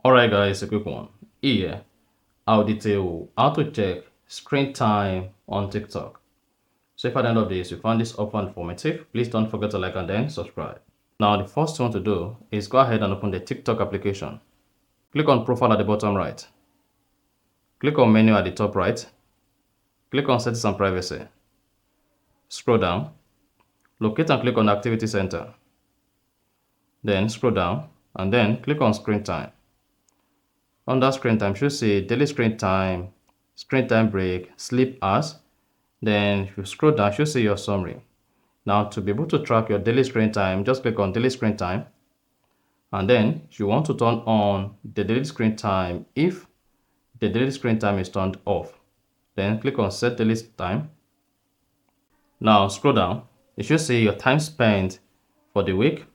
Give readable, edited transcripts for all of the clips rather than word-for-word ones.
Alright guys, a quick one. Here, I'll detail how to check screen time on TikTok. So if at the end of this you found this offer informative, please don't forget to like and then subscribe. Now the first thing to do is go ahead and open the TikTok application. Click on profile at the bottom right. Click on menu at the top right. Click on settings and privacy. Scroll down. Locate and click on activity center. Then scroll down and then click on screen time. Under screen time, you should see daily screen time break, sleep hours. Then if you scroll down, you should see your summary. Now to be able to track your daily screen time, just click on daily screen time. And then you want to turn on the daily screen time if the daily screen time is turned off. Then click on set daily time. Now scroll down, you should see your time spent for the week.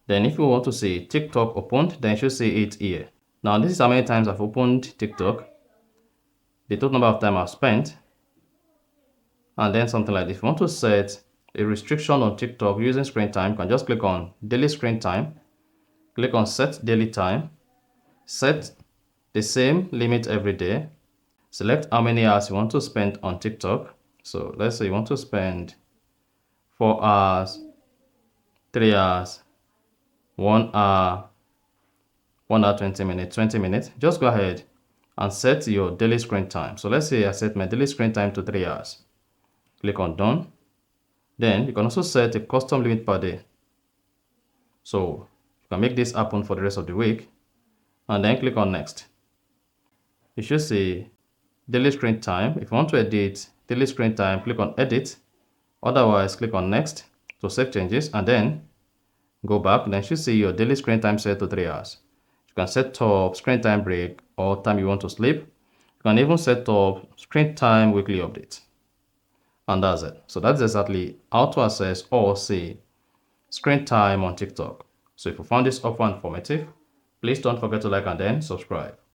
Then if you want to see TikTok opened, then you should see it here. Now this is how many times I've opened TikTok, the total number of time I've spent, and then something like this. If you want to set a restriction on TikTok using screen time, you can just click on daily screen time, click on set daily time, set the same limit every day, select how many hours you want to spend on TikTok. So let's say you want to spend 4 hours, 3 hours, 1 hour, 1 hour 20 minutes, 20 minutes. Just go ahead and set your daily screen time. So let's say I set my daily screen time to 3 hours. Click on done. Then you can also set a custom limit per day. So you can make this happen for the rest of the week and then click on next. You should see daily screen time. If you want to edit daily screen time, click on edit. Otherwise, click on next to save changes and then go back. Then you should see your daily screen time set to 3 hours. You can set up screen time break or time you want to sleep. You can even set up screen time weekly update. And that's it. So that's exactly how to access or see screen time on TikTok. So if you found this offer informative, please don't forget to like and then subscribe.